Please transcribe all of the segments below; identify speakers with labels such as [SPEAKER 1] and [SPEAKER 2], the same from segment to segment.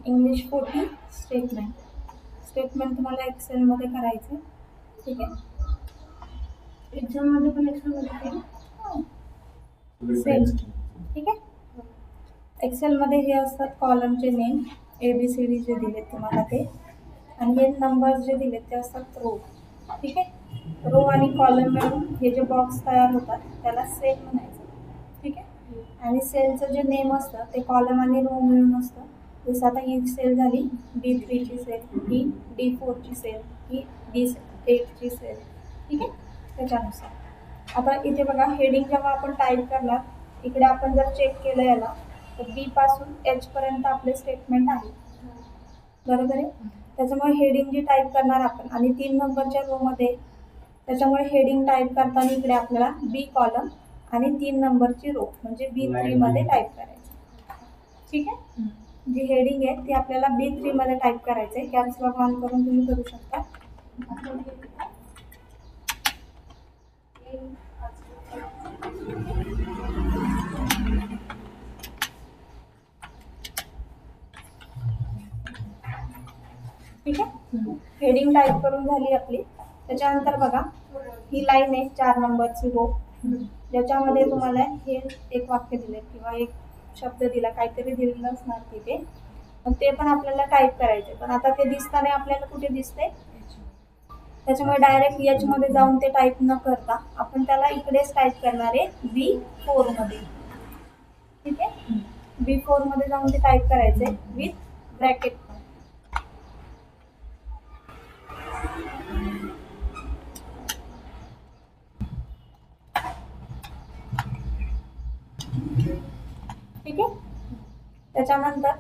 [SPEAKER 1] English 40 statement तुम्हाला एक्सेलमध्ये करायचं. ठीक आहे,
[SPEAKER 2] एक्झाममध्ये पण एक्सेलमध्ये
[SPEAKER 1] सेम. ठीक आहे, एक्सेलमध्ये हे असतात कॉलमचे नेम, ABCD जे दिलेत तुम्हाला ते, आणि हे नंबर्स जे दिलेत ते असतात रो. ठीक आहे, रो आणि कॉलम मिळून हे जे बॉक्स तयार होतात त्याला सेल म्हणायचं. ठीक आहे, आणि सेलचं जे नेम असतं ते कॉलम आणि रो मिळून असतं. जसं आता ही सेल झाली D3ची सेल, ही D4ची सेल, ही D8ची सेल. ठीक आहे, त्याच्यानुसार आता इथे बघा हेडिंग जेव्हा आपण टाईप करणार, इकडे आपण जर चेक केलं याला तर B पासून H पर्यंत आपले स्टेटमेंट आहे. बरोबर आहे, त्याच्यामुळे हेडिंग जी टाईप करणार आपण आणि 3 नंबरच्या रोमध्ये, त्याच्यामुळे हेडिंग टाईप करताना इकडे आपल्याला B कॉलम आणि 3 नंबरची रो म्हणजे B3 मध्ये टाईप करायचं. ठीक आहे, जी हेडिंग आहे ती आपल्याला B3 मध्ये टाईप करायचं आहे. कॅप्स लॉक ऑन करून तुम्ही करू शकता. ठीक आहे, हेडिंग टाईप करून झाली आपली. त्याच्यानंतर बघा ही लाईन आहे 4 नंबरची रो, ज्याच्यामध्ये तुम्हाला हे एक वाक्य दिले किंवा एक शब्द दिला, काहीतरी दिलेलं असणार तिथे, ते पण आपल्याला टाईप करायचे. पण आता ते दिसताना आपल्याला कुठे दिसते, त्याच्यामुळे डायरेक्ट H मध्ये जाऊन ते टाईप न करता आपण त्याला इकडेच टाईप करणार आहे B4 मध्ये. ठीक आहे, B4 मध्ये जाऊन ते टाईप करायचे विथ ब्रॅकेट. ठीक आहे, त्याच्यानंतर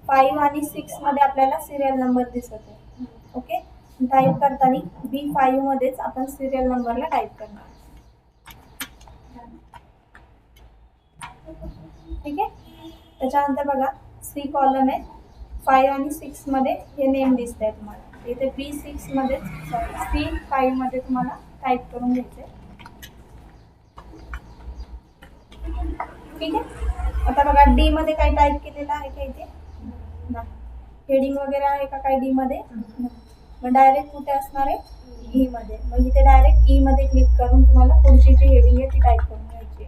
[SPEAKER 1] 5 आणि 6 मध्ये आपल्याला सिरियल नंबर दिसत आहे. ओके, टाईप करताना B5 मध्येच आपण सिरियल नंबरला टाईप करणार. ठीक आहे, त्याच्यानंतर बघा C कॉलम आहे, 5 आणि 6 मध्ये हे नेम दिसत आहे तुम्हाला. इथे B6 मध्ये C5 मध्ये तुम्हाला टाईप करून घ्यायचे. ठीक आहे, आता बघा D मध्ये काय टाईप केलेलं आहे का इथे, हेडिंग वगैरे आहे का काय D मध्ये, मग डायरेक्ट कुठे असणार आहे E मध्ये. मग इथे डायरेक्ट E मध्ये क्लिक करून तुम्हाला पुढची जी हेडिंग आहे ती टाईप करून घ्यायची.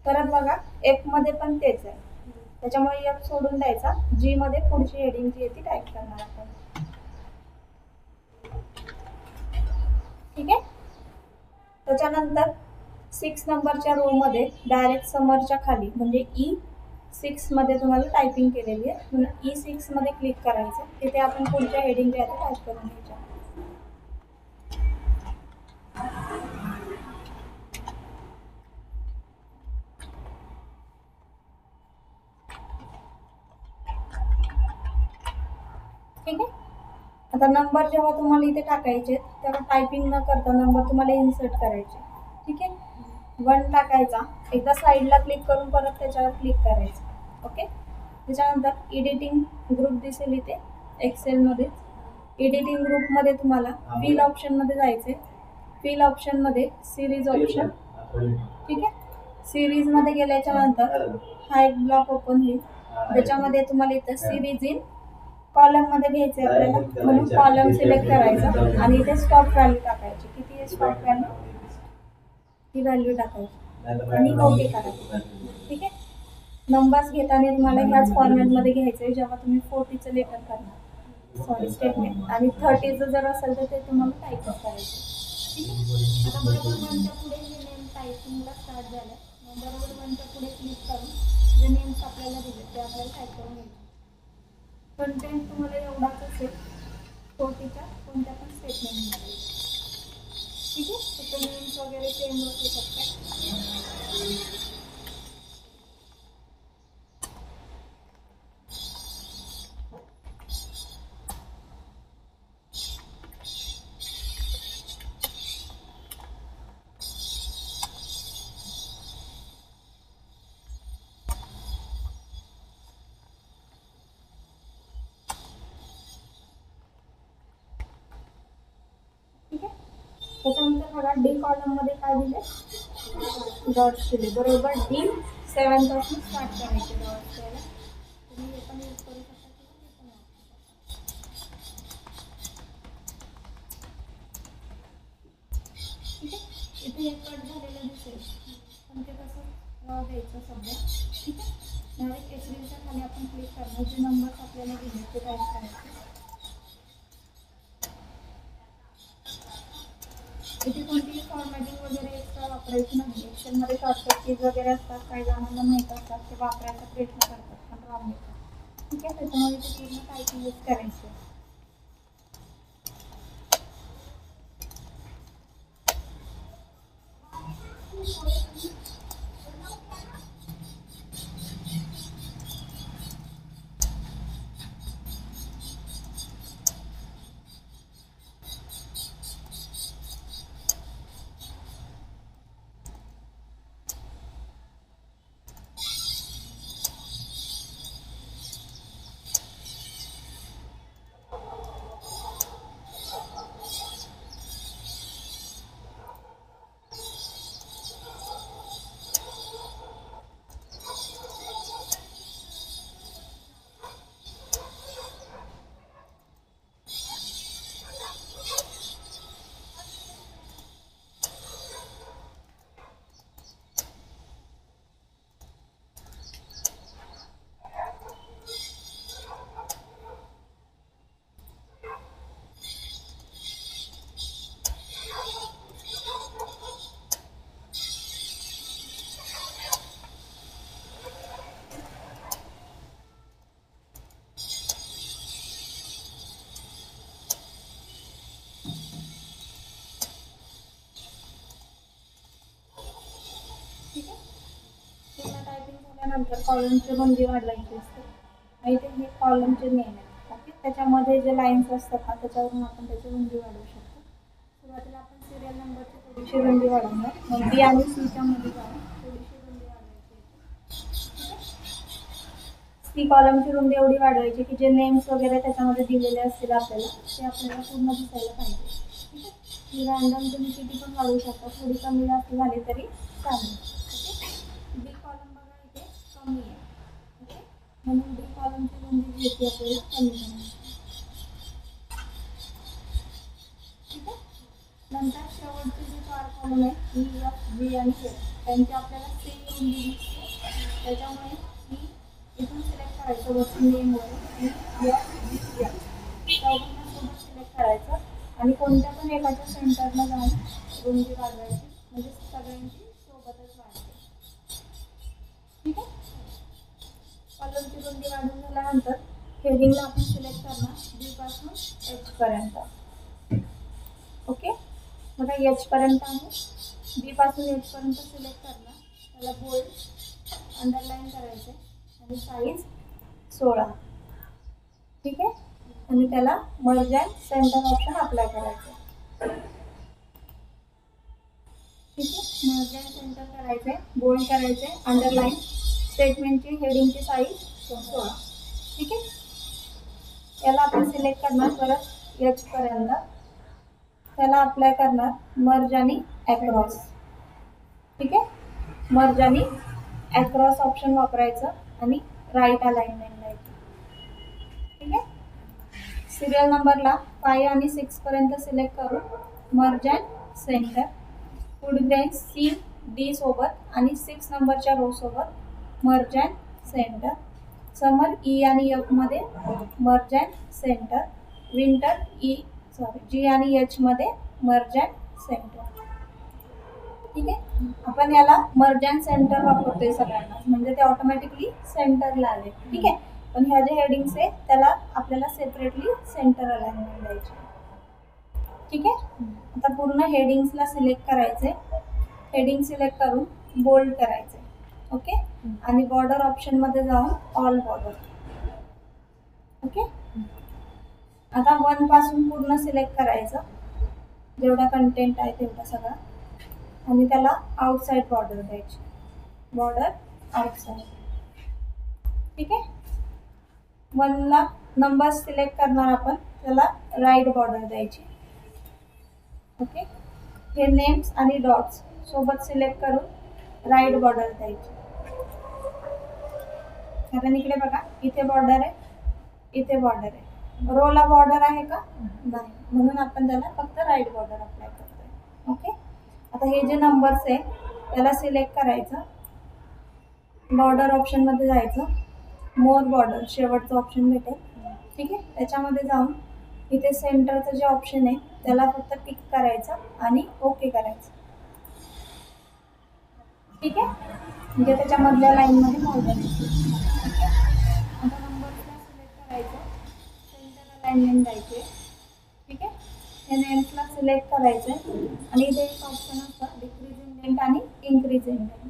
[SPEAKER 1] परत बघा F मध्ये पण तेच आहे, त्याच्यामुळे F सोडून द्यायचा, G मध्ये पुढची हेडिंग जी आहे ती टाईप करणार आपण. ठीक आहे, त्याच्यानंतर 6 नंबरच्या रो मध्ये डायरेक्ट समरच्या खाली म्हणजे E6 मध्ये तुम्हाला टायपिंग केलेली आहे, म्हणून E6 मध्ये क्लिक करायचं. तिथे आपण पुढच्या हेडिंग जे आहे टाईप करून घ्यायच्या. ठीक आहे, आता नंबर जेव्हा तुम्हाला इथे टाकायचे तेव्हा टायपिंग न करता नंबर तुम्हाला इन्सर्ट करायचे. ठीक आहे, 1 टाकायचा, एकदा साईडला क्लिक करून परत त्याच्यावर क्लिक करायचं. ओके, त्याच्यानंतर एडिटिंग ग्रुप दिसेल इथे एक्सेलमध्ये. एडिटिंग ग्रुपमध्ये तुम्हाला फिल ऑप्शनमध्ये जायचे. फिल ऑप्शनमध्ये सिरीज ऑप्शन. ठीक आहे, सिरीजमध्ये गेल्याच्या नंतर हा एक ब्लॉक ओपन होईल, त्याच्यामध्ये तुम्हाला इथं सिरीज इन कॉलम मध्ये घ्यायचे आपल्याला, म्हणून कॉलम सिलेक्ट करायचा आणि इथे स्टॉप व्हॅल्यू टाकायची. किती आहे स्टॉप व्हॅल्यू, ही व्हॅल्यू टाकायची आणि ओके करायचं. ठीक आहे, नंबर्स घेताना तुम्हाला ह्याच फॉर्मॅटमध्ये घ्यायचं आहे जेव्हा तुम्ही 40चं लेटर करणार, स्टेटमेंट, आणि 30चं जर असेल तर ते तुम्हाला टाईपच करायचं. ठीक आहे, आता बरोबर 1च्या पुढे हे नेम टाईपिंगला स्टार्ट झालं, बरोबर 1च्या पुढे क्लिक करून जे नेम्स आपल्याला दिले ते आपल्याला टाईप करून घ्यायचे. कंटेंट तुम्हाला एवढाच असेल 40च्या कोणत्या पण स्टेटमेंटमध्ये. ठीक आहे, फक्त नेम्स वगैरे चेंज होऊ शकतात. ठीक आहे, त्याच्यानंतर बघा D कॉलम मध्ये काय दिले, डॉट्स दिले. बरोबर D7 पासून स्टार्ट करायचे डॉट्स द्यायला. तुम्ही हे पण यूज करू शकता. इथे हे कट झालेलं दिसेल, पण ते कसं द्यायचं सध्या. ठीक आहे. डायरेक्ट एप्रिलच्या खाली आपण क्लिक करणार, जे नंबर्स आपल्याला दिले ते टाईप करायचे. इथे कोणतीही फॉर्मॅटिंग वगैरे एक्स्ट्रा वापरायची नाही. एक्सेलमध्ये शॉर्टकट कीज वगैरे असतात, काही जणांना माहीत असतात, ते वापरायचा प्रयत्न करतात पण रॉंग येतात. ठीक आहे. त्याच्यामुळे ते पूर्ण टायपिंगच करायचे. ठीक आहे. पूर्ण टायपिंग झाल्यानंतर कॉलमची रुंदी वाढवायची असते. आणि ते हे कॉलमचे नेम आहेत. ओके. त्याच्यामध्ये जे लाईन्स असतात ना, त्याच्यावरून आपण त्याची रुंदी वाढवू शकतो. सुरुवातीला आपण सिरियल नंबरची थोडीशी रुंदी वाढवणार, मग बी आणि सीच्या मध्ये जाऊन थोडीशी रुंदी वाढवायची. सी कॉलमची रुंदी एवढी वाढवायची की जे नेम्स वगैरे त्याच्यामध्ये दिलेले असतील आपल्याला, ते आपल्याला पूर्ण दिसायला पाहिजे. ठीक आहे. ही रँडम तुम्ही किती पण वाढवू शकता, थोडी कमी जास्त झाली तरी चालेल. ओके. बी कॉलम बघा इथे कमी आहे. ओके. म्हणून बी कॉलमची रुंदी जी आहे आपल्याला कमी करायची. ठीक आहे. नंतर शेवटचे जे 4 कॉलम आहेत, ई, एफ, जी आणि के, त्यांची आपल्याला सेम रुंदी दिसते. त्याच्यामुळे ई इथून सिलेक्ट करायचं वरती नेमवरून, आणि एफ, जी, एफ चौघांना सोबत सिलेक्ट करायचं आणि कोणत्या पण एकाच्या सेंटरला जाऊन रुंदी वाढवायची, म्हणजे सगळ्यांची सोबतच वाढते. ठीक आहे. कॉलमची रुंदी वाढून झाल्यानंतर हेडिंगला आपण सिलेक्ट करणार बी पासून एच पर्यंत. ओके. बघा एच पर्यंत आहे. बी पासून एच पर्यंत सिलेक्ट करणार, त्याला बोल्ड अंडरलाईन करायचे आणि साईज 16. ठीक आहे. आणि त्याला merge and centre option apply करायचं. ठीक आहे. मर्ज अँड सेंटर करायचे, बोल्ड करायचे, अंडरलाईन, स्टेटमेंटची हेडिंगची साईज 16. ठीक आहे. याला आपण सिलेक्ट करणार परत एच पर्यंत, त्याला अप्लाय करणार मर्ज आणि अक्रॉस. ठीक आहे. मर्ज आणि अक्रॉस ऑप्शन वापरायचं आणि राईट अलाइनमेंट द्यायची. ठीक आहे. सिरियल नंबरला 5 आणि 6 पर्यंत सिलेक्ट करून मर्ज अँड सेंटर, पुढील रेंज सी डी सोबत आणि 6 नंबरच्या रो सोबत merge and centre, summer E आणि एफ मध्ये मर्ज अँड सेंटर, विंटर जी आणि एच मध्ये मर्ज अँड सेंटर. ठीक आहे. आपण याला मर्ज अँड सेंटर वापरतोय सगळ्यांना, म्हणजे ते ऑटोमॅटिकली सेंटरला आले. ठीक आहे. पण ह्या जे हेडिंग्स आहे त्याला आपल्याला सेपरेटली सेंटर अलाइनमेंट द्यायची. ठीक आहे. आता पूर्ण हेडिंग्सला सिलेक्ट करायचे, हेडिंग सिलेक्ट करून बोल्ड करायचे. ओके. आणि बॉर्डर ऑप्शन मध्ये जाऊन ऑल बॉर्डर. ओके. आता 1 पासून पूर्ण सिलेक्ट करायचं, जेवढा कंटेंट आहे तेवढा सगळा, आणि त्याला आउटसाइड बॉर्डर द्यायची, बॉर्डर आउटसाइड. ठीक आहे. 1ला नंबर सिलेक्ट करणार आपण, त्याला राईट बॉर्डर द्यायची. ओके. हे नेम्स आणि डॉट्स सोबत सिलेक्ट करून राईट बॉर्डर द्यायची. कारण इकडे बघा, इथे बॉर्डर आहे, इथे बॉर्डर आहे. रोला बॉर्डर आहे का? नाही, म्हणून आपण त्याला फक्त राईट बॉर्डर अप्लाय करतोय. ओके. आता हे जे नंबर्स आहे त्याला सिलेक्ट करायचं, बॉर्डर ऑप्शनमध्ये जायचं, मोर बॉर्डर शेवटचं ऑप्शन भेटेल, ठीक आहे. त्याच्यामध्ये जाऊन इथे सेंटरचं जे ऑप्शन आहे त्याला फक्त टिक करायचं आणि ओके करायचं, ठीक आहे. म्हणजे त्याच्यामधल्या लाईनमध्ये मोजून, ठीक आहे. आता नंबर्सला सिलेक्ट करायचं, सेंटर अलाइनमेंट द्यायची, ठीक आहे. हे नेम्सला सिलेक्ट करायचं आणि इथे एक ऑप्शन असतं डिक्रीज इंडेंट आणि इन्क्रीज इंडेंट,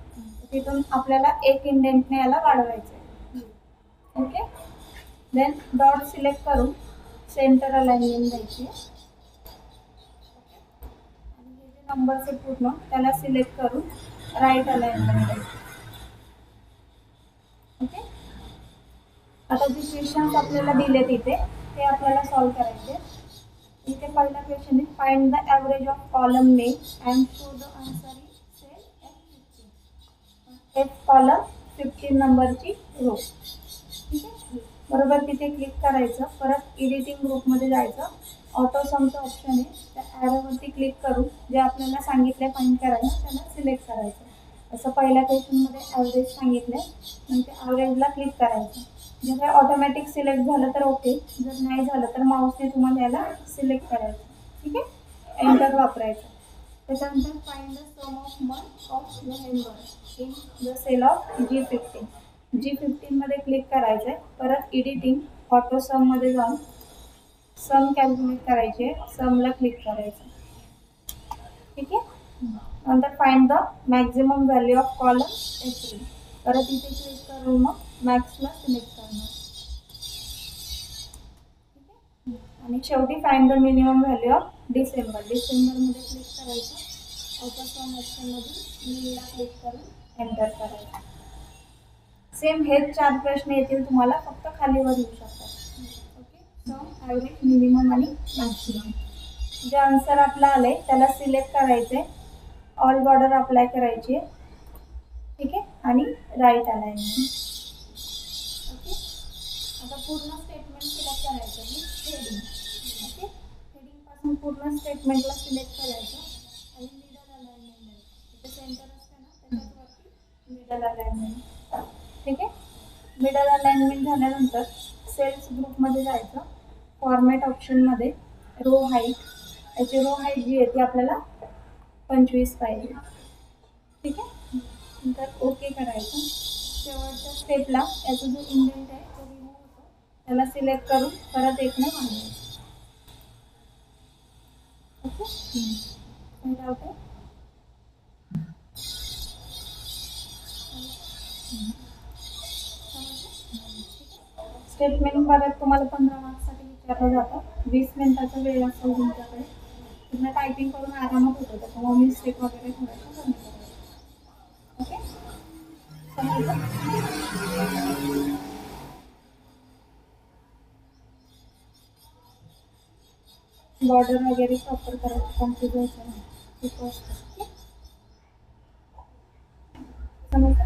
[SPEAKER 1] तिथून आपल्याला एक इंडेंटने याला वाढवायचं आहे, ओके. देन डॉट सिलेक्ट करून सेंटर अलाइनमेंट द्यायची आणि हे जे नंबर्स आहे पूर्ण त्याला सिलेक्ट करून राईट अलाइनमेंट द्यायची, ओके. आता जे क्वेश्चन्स आपल्याला दिलेत इथे ते आपल्याला सॉल्व करायचे. इथे पहिला क्वेश्चन आहे find the average of column name and show the answer in cell F15. F column 15 नंबरची रो, ठीक आहे. बरोबर तिथे क्लिक करायचं, परत एडिटिंग ग्रुपमध्ये जायचं, ऑटो समचं ऑप्शन आहे त्या ॲरोवरती क्लिक करून जे आपल्याला सांगितलं फाइंड करायला त्याला सिलेक्ट करायचं. असं पहिल्या क्वेश्चनमध्ये ॲव्हरेज सांगितलं मग ते ॲव्हरेजला क्लिक करायचं. जर काय ऑटोमॅटिक सिलेक्ट झालं तर ओके, जर नाही झालं तर माऊसने तुम्हाला याला सिलेक्ट करायचं, ठीक आहे. एंटर वापरायचं. त्याच्यानंतर find the sum of month of November in the cell of G15. G15मध्ये क्लिक करायचं आहे, परत एडिटिंग ऑटो सममध्ये जाऊन सम कॅल्क्युलेट करायचे, समला क्लिक करायचं, ठीक आहे. नंतर find the maximum value of column F3, परत इथे क्लिक करून मग मॅक्सला सिलेक्ट करणार, ठीक आहे. आणि शेवटी find the minimum value of December. डिसेंबरमध्ये क्लिक करायचं, ऑटो सम ऑप्शनमधून मीला क्लिक करून एंटर करायचं. सेम हेच 4 प्रश्न येतील तुम्हाला, फक्त खालीवर येऊ शकतात, ओके. सम, ॲव्हरेज, मिनिमम आणि मॅक्सिमम. जे आन्सर आपलं आलं आहे त्याला सिलेक्ट करायचं आहे, ऑल बॉर्डर अप्लाय करायची आहे, ठीक आहे, आणि राईट अलाइनमेंट, ओके. आता पूर्ण स्टेटमेंट सिलेक्ट करायचं आहे हेडिंग, ओके. हेडिंगपासून पूर्ण स्टेटमेंटला सिलेक्ट करायचं आणि मिडल अलाइनमेंट द्यायचं. इथे सेंटर असतं ना त्याच्यावरती मिडल अलाइनमेंट, ठीक आहे. मिडल अलाइनमेंट झाल्यानंतर सेल्स ग्रुपमध्ये जायचं, फॉर्मॅट ऑप्शनमध्ये रो हाईट, याची रो हाईट जी आहे ती आपल्याला 25 पाहिजे, ठीक आहे. नंतर ओके करायचं. शेवटच्या स्टेपला याचा जो इंडेंट आहे तो रिमूव्ह होतो, त्याला सिलेक्ट करून परत एकने वाढवायचं, ओके. डाऊट आहे? स्टेटमेंट परत तुम्हाला 15 मार्क्ससाठी विचारलं जातं. 20 मिनिटाचा वेळ असेल तुमच्याकडे, पूर्ण टायपिंग करून आरामात होतं, त्याच्यामुळे मिस्टेक वगैरे थोड्याशा कमी करायचं, ओके. बॉर्डर वगैरे प्रॉपर करायचं, कम्प्लीट व्हायचं नाही, खूप असतं, ओके. समजलं?